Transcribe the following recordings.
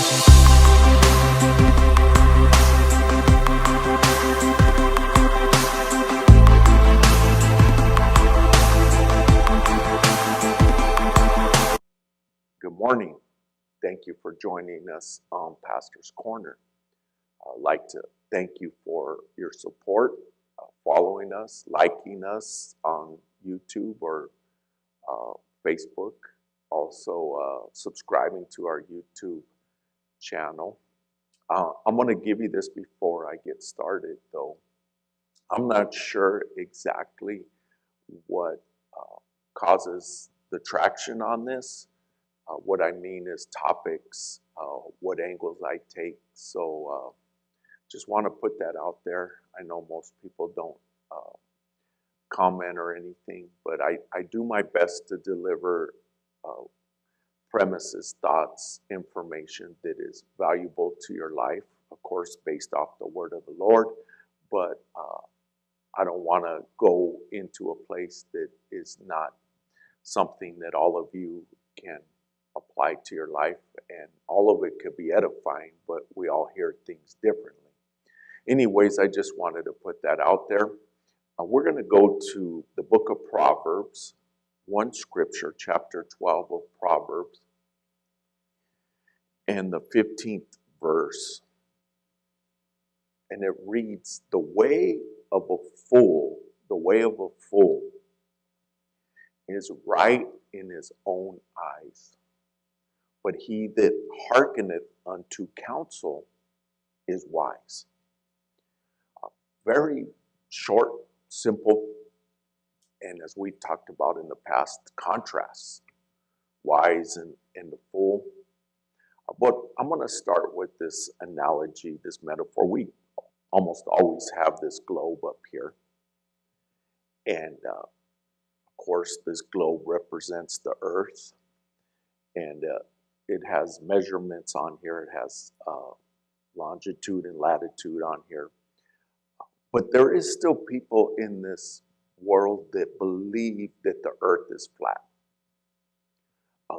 Good morning. Thank you for joining us on Pastor's Corner. I'd like to thank you for your support, following us, liking us on YouTube or Facebook, also subscribing to our YouTube channel. I'm going to give you this before I get started, though. I'm not sure exactly what causes the traction on this. What I mean is topics, what angles I take. So just want to put that out there. I know most people don't comment or anything, but I do my best to deliver premises, thoughts, information that is valuable to your life, of course, based off the word of the Lord. But I don't want to go into a place that is not something that all of you can apply to your life, and all of it could be edifying, but we all hear things differently. Anyways, I just wanted to put that out there. We're going to go to the book of Proverbs, one scripture, chapter 12 of Proverbs, and the 15th verse. And it reads, the way of a fool is right in his own eyes, but he that hearkeneth unto counsel is wise. Very short, simple, and as we talked about in the past, contrasts, wise and the fool. But I'm going to start with this analogy, this metaphor. We almost always have this globe up here. And of course, this globe represents the earth. And it has measurements on here. It has longitude and latitude on here. But there is still people in this world that believe that the earth is flat.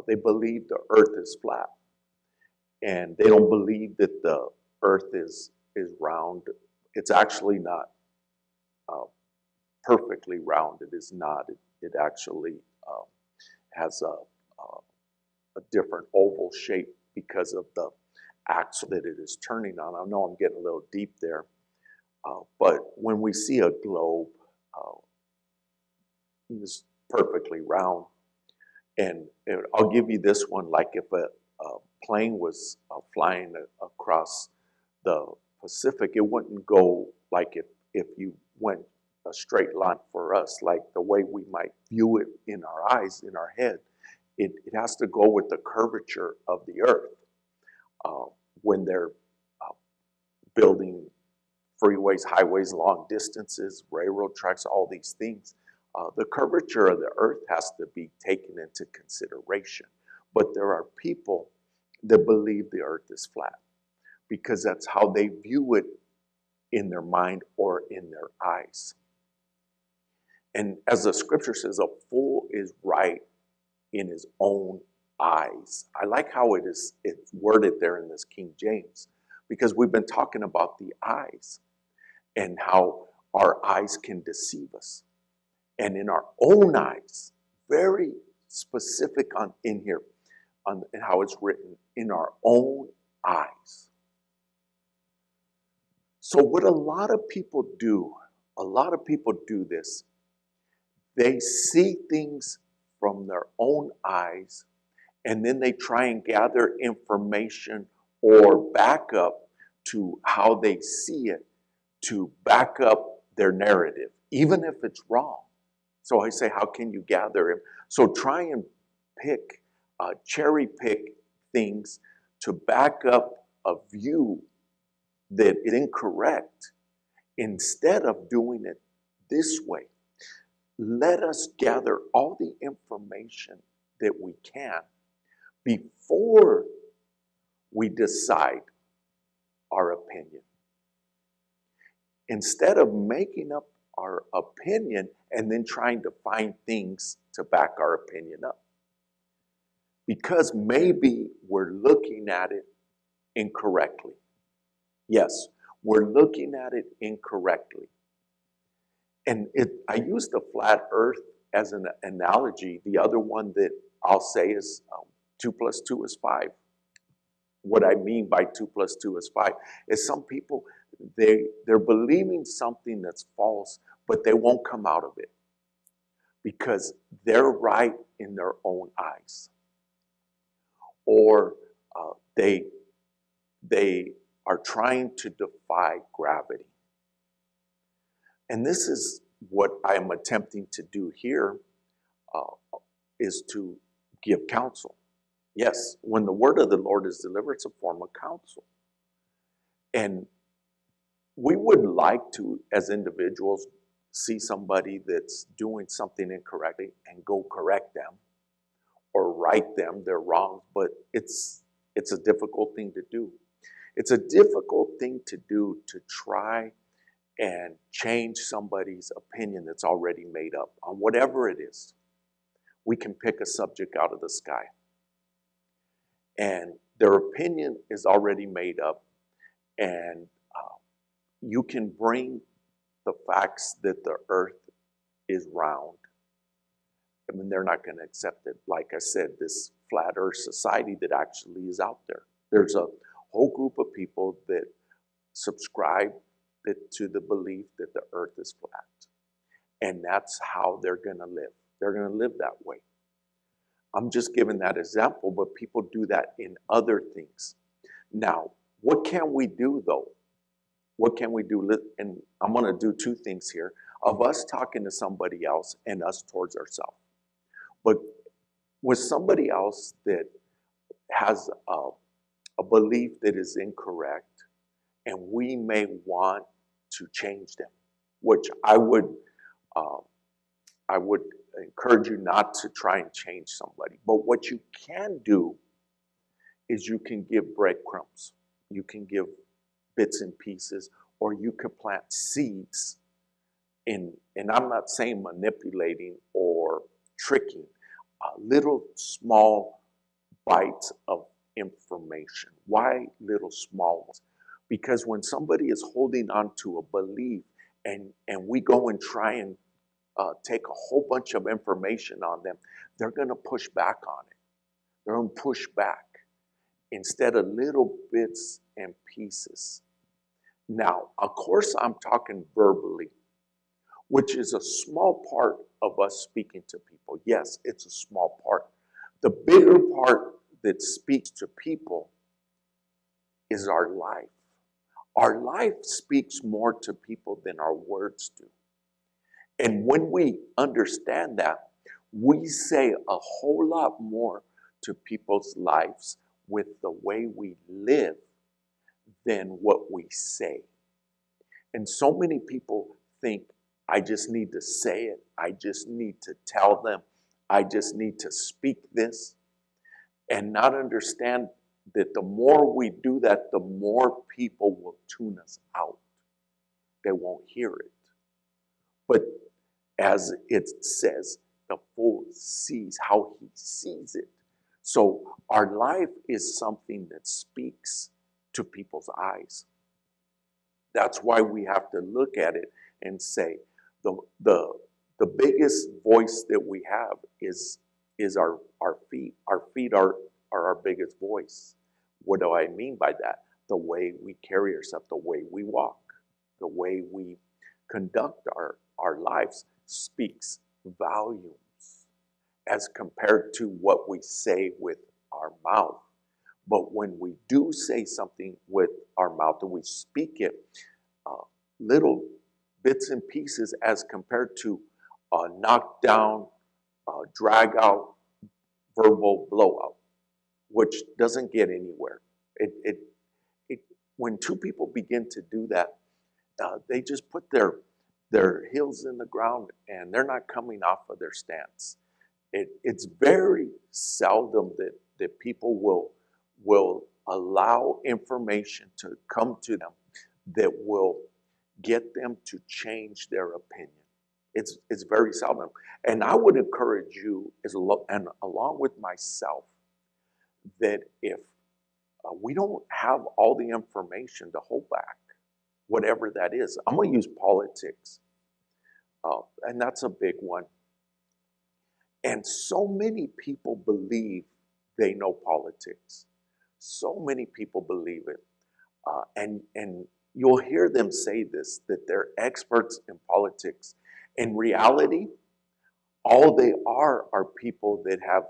They believe the earth is flat. And they don't believe that the earth is round. It's actually not perfectly round. It is not. It actually has a different oval shape because of the axle that it is turning on. I know I'm getting a little deep there, but when we see a globe, it's perfectly round. And I'll give you this one, like if a plane was flying across the Pacific, it wouldn't go like if you went a straight line for us, like the way we might view it in our eyes, in our head. It has to go with the curvature of the earth. When they're building freeways, highways, long distances, railroad tracks, all these things, the curvature of the earth has to be taken into consideration. But there are people that believe the earth is flat because that's how they view it in their mind or in their eyes. And as the scripture says, a fool is right in his own eyes. I like how it's worded there in this King James, because we've been talking about the eyes and how our eyes can deceive us. And in our own eyes, very specific in here, on how it's written, in our own eyes. So what a lot of people do this. They see things from their own eyes, and then they try and gather information or back up to how they see it to back up their narrative, even if it's wrong. So I say, how can you gather it? So try and cherry pick things to back up a view that is incorrect, instead of doing it this way. Let us gather all the information that we can before we decide our opinion. Instead of making up our opinion and then trying to find things to back our opinion up. Because maybe we're looking at it incorrectly. Yes, we're looking at it incorrectly. And I use the flat earth as an analogy. The other one that I'll say is 2 plus 2 is 5. What I mean by 2 plus 2 is 5 is some people, they're believing something that's false, but they won't come out of it because they're right in their own eyes. Or they are trying to defy gravity. And this is what I'm attempting to do here, is to give counsel. Yes, when the word of the Lord is delivered, it's a form of counsel. And we would like to, as individuals, see somebody that's doing something incorrectly and go correct them or right them their wrongs, but it's a difficult thing to do. It's a difficult thing to do to try and change somebody's opinion that's already made up on whatever it is. We can pick a subject out of the sky, and their opinion is already made up, and you can bring the facts that the earth is round. I mean, they're not going to accept it. Like I said, this flat earth society that actually is out there. There's a whole group of people that subscribe to the belief that the earth is flat. And that's how they're going to live. They're going to live that way. I'm just giving that example, but people do that in other things. Now, what can we do though? What can we do? And I'm going to do two things here, of us talking to somebody else and us towards ourselves. But with somebody else that has a belief that is incorrect, and we may want to change them, which I would encourage you not to try and change somebody. But what you can do is you can give breadcrumbs. You can give bits and pieces, or you could plant seeds and I'm not saying manipulating or tricking, little small bites of information. Why little small ones? Because when somebody is holding on to a belief and we go and try and take a whole bunch of information on them, they're going to push back on it. They're going to push back instead of little bits and pieces. Now, of course, I'm talking verbally, which is a small part of us speaking to people. Yes, it's a small part. The bigger part that speaks to people is our life. Our life speaks more to people than our words do. And when we understand that, we say a whole lot more to people's lives with the way we live than what we say. And so many people think, I just need to say it. I just need to tell them. I just need to speak this. And not understand that the more we do that, the more people will tune us out. They won't hear it. But as it says, the fool sees how he sees it. So our life is something that speaks to people's eyes. That's why we have to look at it and say, the biggest voice that we have is our feet. Our feet are our biggest voice. What do I mean by that? The way we carry ourselves, the way we walk, the way we conduct our lives speaks volumes as compared to what we say with our mouth. But when we do say something with our mouth and we speak it, little bits and pieces as compared to knock down, drag out, verbal blowout, which doesn't get anywhere. When two people begin to do that, they just put their heels in the ground and they're not coming off of their stance. It's very seldom that people will allow information to come to them that will get them to change their opinion. It's very seldom. And I would encourage you, and along with myself, that if we don't have all the information to hold back, whatever that is. I'm going to use politics, and that's a big one. And so many people believe they know politics. So many people believe it. And you'll hear them say this, that they're experts in politics. In reality, all they are people that have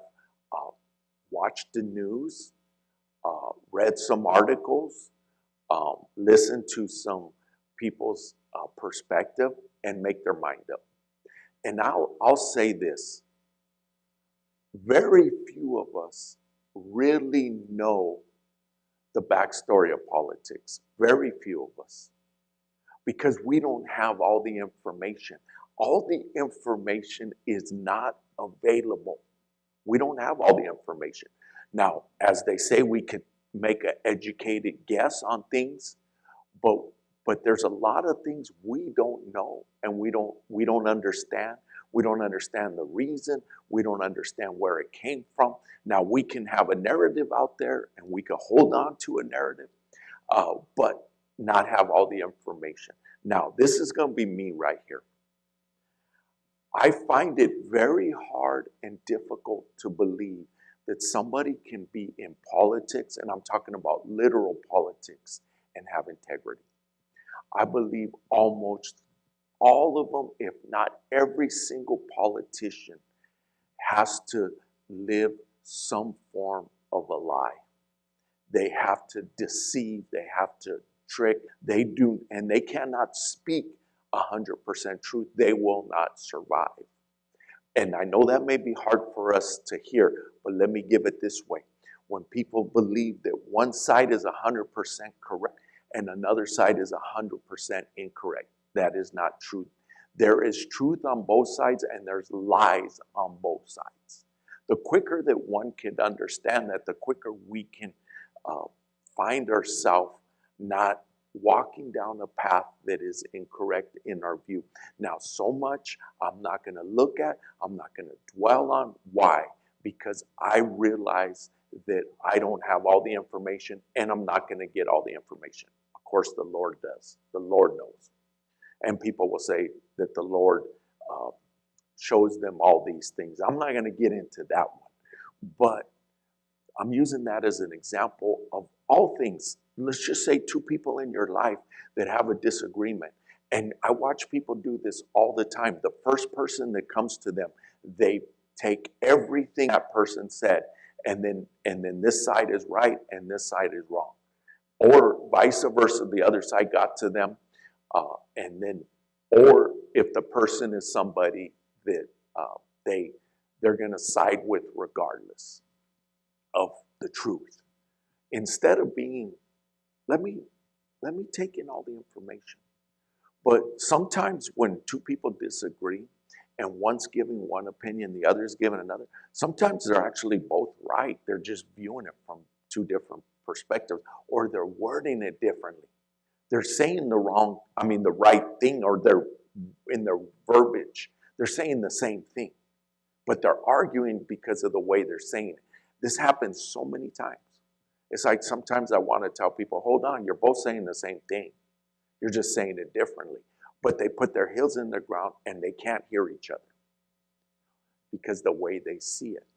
watched the news, read some articles, listened to some people's perspective, and make their mind up. And I'll say this, very few of us really know the backstory of politics. Very few of us. Because we don't have all the information. All the information is not available. We don't have all the information. Now, as they say, we could make an educated guess on things, but there's a lot of things we don't know and we don't understand. We don't understand the reason. We don't understand where it came from. Now, we can have a narrative out there and we can hold on to a narrative, but not have all the information. Now, this is going to be me right here. I find it very hard and difficult to believe that somebody can be in politics, and I'm talking about literal politics, and have integrity. I believe almost all of them, if not every single politician, has to live some form of a lie. They have to deceive, they have to trick, they do, and they cannot speak 100% truth. They will not survive. And I know that may be hard for us to hear, but let me give it this way. When people believe that one side is 100% correct and another side is 100% incorrect, that is not true. There is truth on both sides and there's lies on both sides. The quicker that one can understand that, the quicker we can find ourselves not walking down a path that is incorrect in our view. Now, so much I'm not going to look at, I'm not going to dwell on. Why? Because I realize that I don't have all the information and I'm not going to get all the information. Of course, the Lord does. The Lord knows. And people will say that the Lord shows them all these things. I'm not going to get into that one. But I'm using that as an example of all things. Let's just say two people in your life that have a disagreement. And I watch people do this all the time. The first person that comes to them, they take everything that person said, and then this side is right and this side is wrong. Or vice versa, the other side got to them, or if the person is somebody that they're going to side with regardless of the truth. Instead of being, let me take in all the information. But sometimes when two people disagree and one's giving one opinion, the other's giving another, sometimes they're actually both right. They're just viewing it from two different perspectives, or they're wording it differently. They're saying the right thing, or they're in their verbiage. They're saying the same thing, but they're arguing because of the way they're saying it. This happens so many times. It's like sometimes I want to tell people, hold on, you're both saying the same thing. You're just saying it differently. But they put their heels in the ground and they can't hear each other because the way they see it.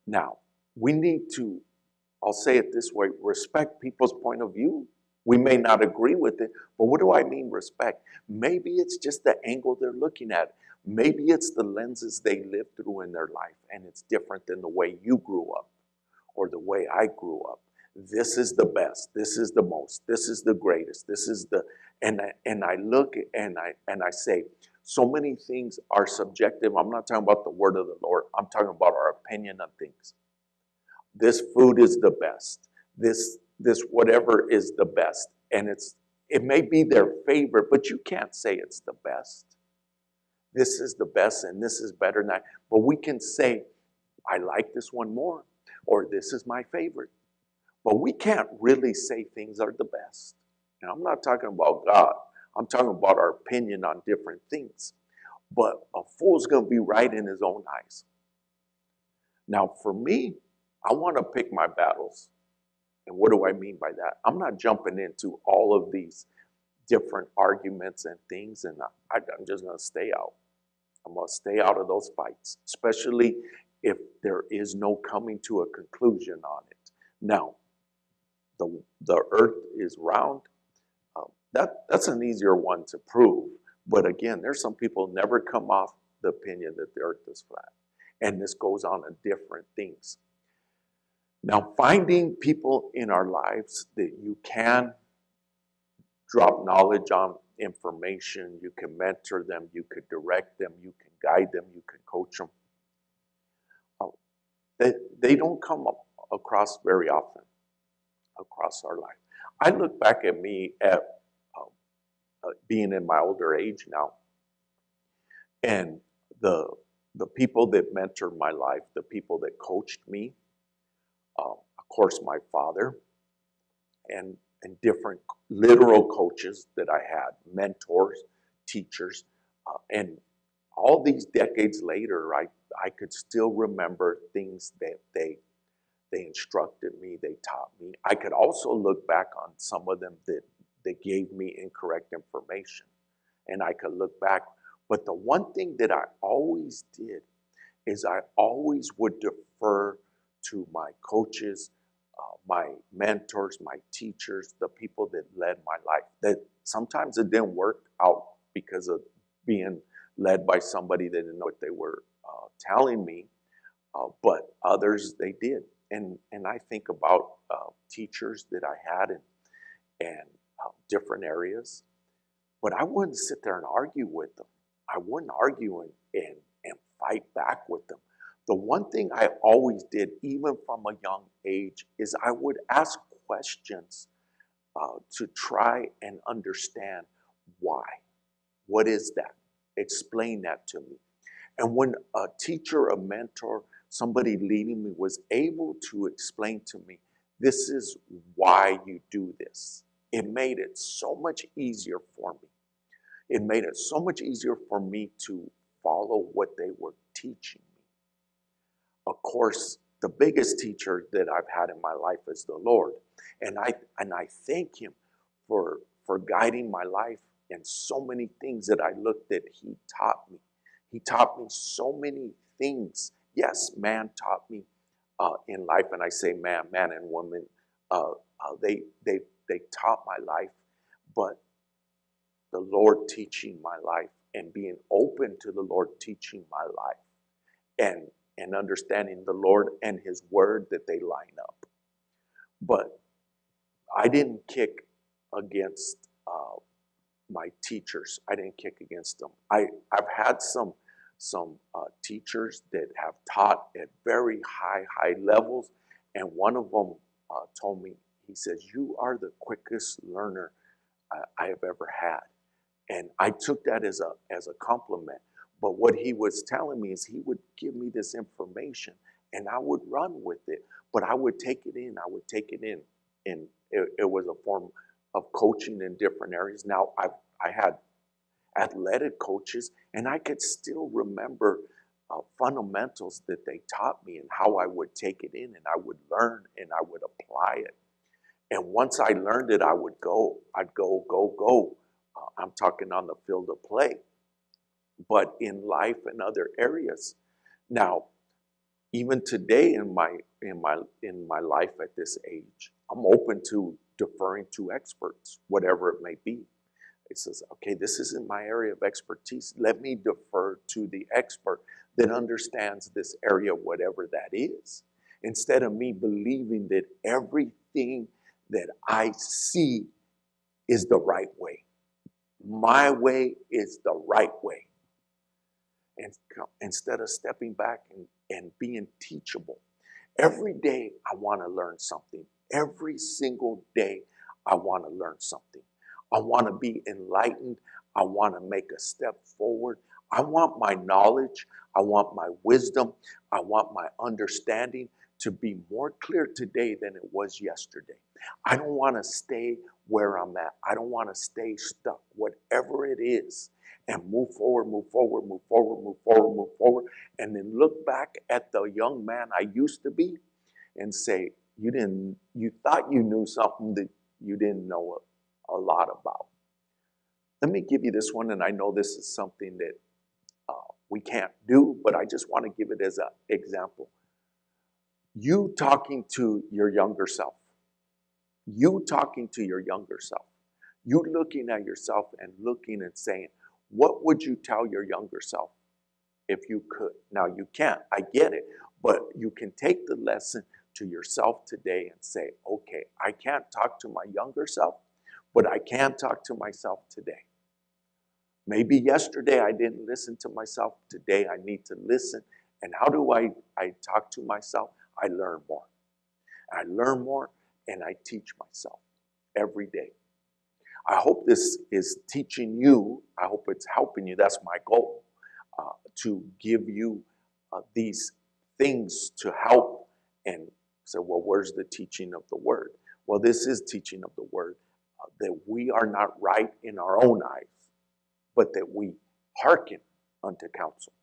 Now, we need to, I'll say it this way, respect people's point of view. We may not agree with it, but what do I mean respect? Maybe it's just the angle they're looking at. Maybe it's the lenses they lived through in their life, and it's different than the way you grew up or the way I grew up. This is the best. This is the most. This is the greatest. This is the, and I look and I say, so many things are subjective. I'm not talking about the word of the Lord. I'm talking about our opinion on things. This food is the best. This whatever is the best. And it may be their favorite, but you can't say it's the best. This is the best and this is better than that. But we can say, I like this one more, or this is my favorite. But we can't really say things are the best. Now, I'm not talking about God. I'm talking about our opinion on different things. But a fool's going to be right in his own eyes. Now, for me, I want to pick my battles. And what do I mean by that? I'm not jumping into all of these different arguments and things, and I'm just going to stay out. I'm going to stay out of those fights, especially if there is no coming to a conclusion on it. Now, the earth is round. That's an easier one to prove. But again, there's some people never come off the opinion that the earth is flat. And this goes on in different things. Now, finding people in our lives that you can drop knowledge on, information, you can mentor them, you could direct them, you can guide them, you can coach them. They don't come up across very often across our life. I look back at me at being in my older age now, and the people that mentored my life, the people that coached me, of course my father, and different literal coaches that I had, mentors, teachers, and all these decades later, I could still remember things that they instructed me, they taught me. I could also look back on some of them that gave me incorrect information, and I could look back. But the one thing that I always did is I always would defer to my coaches, my mentors, my teachers, the people that led my life. That sometimes it didn't work out because of being led by somebody that didn't know what they were telling me, but others they did. And I think about teachers that I had in different areas, but I wouldn't sit there and argue with them. I wouldn't argue and fight back with them. The one thing I always did, even from a young age, is I would ask questions to try and understand why. What is that? Explain that to me. And when a teacher, a mentor, somebody leading me was able to explain to me, this is why you do this, it made it so much easier for me. It made it so much easier for me to follow what they were teaching me. Of course, the biggest teacher that I've had in my life is the Lord. And I thank him for guiding my life in so many things that I looked at. He taught me. He taught me so many things. Yes, man taught me in life, and I say man and woman. They taught my life, but the Lord teaching my life and being open to the Lord teaching my life and understanding the Lord and His Word, that they line up. But I didn't kick against my teachers. I didn't kick against them. I've had some teachers that have taught at very high levels, and one of them told me, he says, "You are the quickest learner I have ever had." And I took that as a compliment. But what he was telling me is he would give me this information and I would run with it. But I would take it in. I would take it in. And it was a form of coaching in different areas. Now, I had athletic coaches, and I could still remember fundamentals that they taught me and how I would take it in and I would learn and I would apply it. And once I learned it, I'd go. I'm talking on the field of play, but in life and other areas. Now, even today in my life at this age, I'm open to deferring to experts, whatever it may be. It says, okay, this isn't my area of expertise. Let me defer to the expert that understands this area, whatever that is. Instead of me believing that everything that I see is the right way. My way is the right way. And instead of stepping back and being teachable, every day I want to learn something. Every single day I want to learn something. I want to be enlightened. I want to make a step forward. I want my knowledge. I want my wisdom. I want my understanding to be more clear today than it was yesterday. I don't want to stay where I'm at. I don't want to stay stuck, whatever it is, and move forward, move forward, move forward, move forward, move forward, and then look back at the young man I used to be and say, you thought you knew something that you didn't know a lot about. Let me give you this one, and I know this is something that we can't do, but I just want to give it as an example. You talking to your younger self. You talking to your younger self. You looking at yourself and looking and saying, what would you tell your younger self if you could? Now, you can't. I get it. But you can take the lesson to yourself today and say, okay, I can't talk to my younger self, but I can talk to myself today. Maybe yesterday I didn't listen to myself. Today I need to listen. And how do I talk to myself? I learn more. I learn more and I teach myself every day. I hope this is teaching you. I hope it's helping you. That's my goal, to give you these things to help. And say, well, where's the teaching of the word? Well, this is teaching of the word, that we are not right in our own eyes, but that we hearken unto counsel.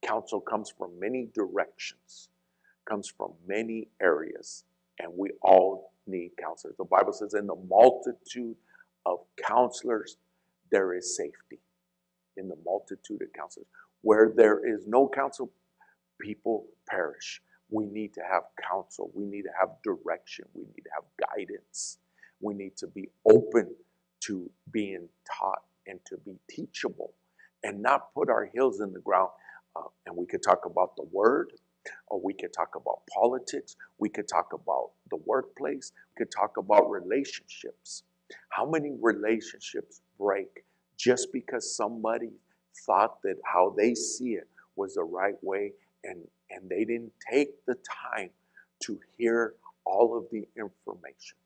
Counsel comes from many directions, comes from many areas, and we all need counselors. The Bible says, in the multitude of counselors, there is safety. In the multitude of counselors. Where there is no counsel, people perish. We need to have counsel. We need to have direction. We need to have guidance. We need to be open to being taught and to be teachable and not put our heels in the ground. And we could talk about the word, or we could talk about politics. We could talk about the workplace. We could talk about relationships. How many relationships break just because somebody thought that how they see it was the right way, and they didn't take the time to hear all of the information.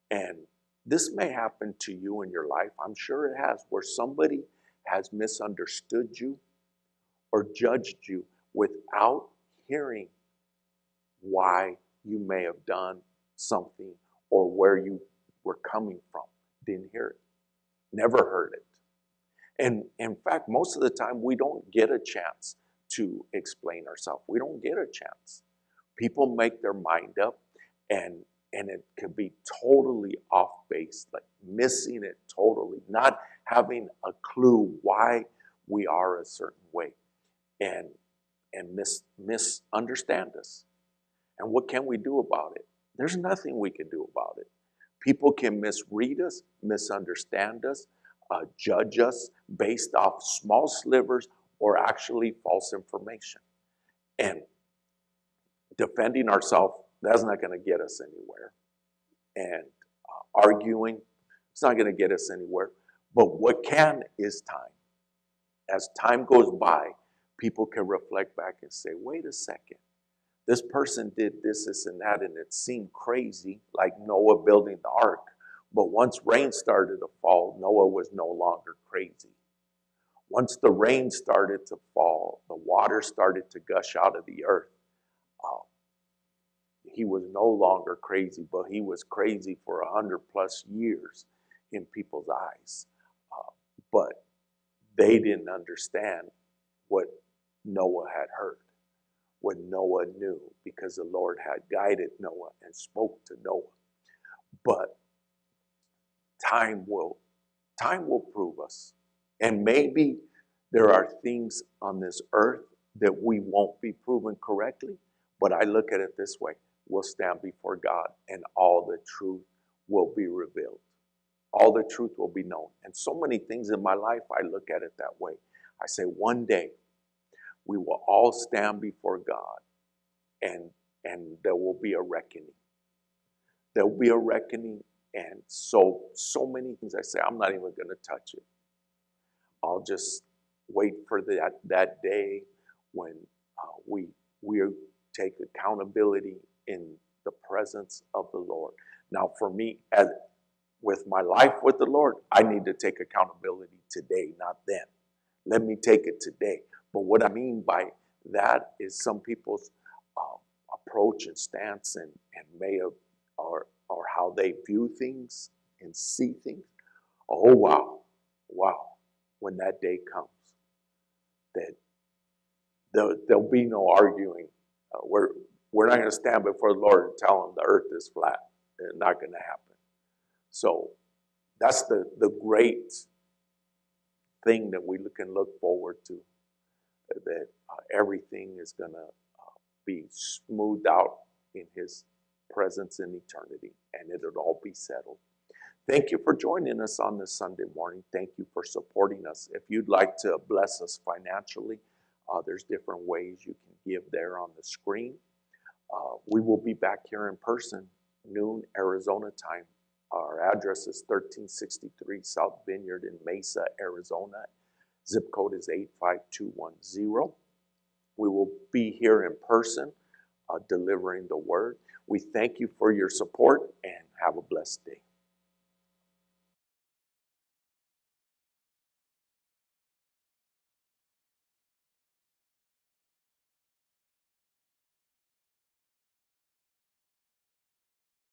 And this may happen to you in your life. I'm sure it has, where somebody has misunderstood you or judged you without hearing why you may have done something or where you were coming from. Didn't hear it. Never heard it. And in fact, most of the time, we don't get a chance to explain ourselves. We don't get a chance. People make their mind up, and it could be totally off base, like missing it totally, not having a clue why we are a certain way, and misunderstand us. And what can we do about it? There's nothing we can do about it. People can misread us, misunderstand us, judge us based off small slivers or actually false information. And defending ourselves, that's not going to get us anywhere. And arguing, it's not going to get us anywhere. But what can is time. As time goes by, people can reflect back and say, wait a second. This person did this, this, and that, and it seemed crazy, like Noah building the ark. But once rain started to fall, Noah was no longer crazy. Once the rain started to fall, the water started to gush out of the earth. He was no longer crazy, but he was crazy for 100+ years in people's eyes. But they didn't understand what Noah had heard, what Noah knew, because the Lord had guided Noah and spoke to Noah. But time will prove us. And maybe there are things on this earth that we won't be proven correctly, but I look at it this way. We'll stand before God and all the truth will be revealed. All the truth will be known. And so many things in my life, I look at it that way. I say one day we will all stand before God, and there will be a reckoning. There will be a reckoning, and so many things I say, I'm not even going to touch it. I'll just wait for that day when we take accountability in the presence of the Lord. Now, for me, as with my life with the Lord, I need to take accountability today, not then. Let me take it today. But what I mean by that is some people's approach and stance and may have, or how they view things and see things. Oh, wow. When that day comes, that there'll be no arguing. We're not going to stand before the Lord and tell him the earth is flat. It's not going to happen. So that's the great thing that we can look forward to, that everything is going to be smoothed out in his presence in eternity, and it'll all be settled. Thank you for joining us on this Sunday morning. Thank you for supporting us. If you'd like to bless us financially, there's different ways you can give there on the screen. We will be back here in person, noon Arizona time. Our address is 1363 South Vineyard in Mesa, Arizona. Zip code is 85210. We will be here in person delivering the word. We thank you for your support and have a blessed day.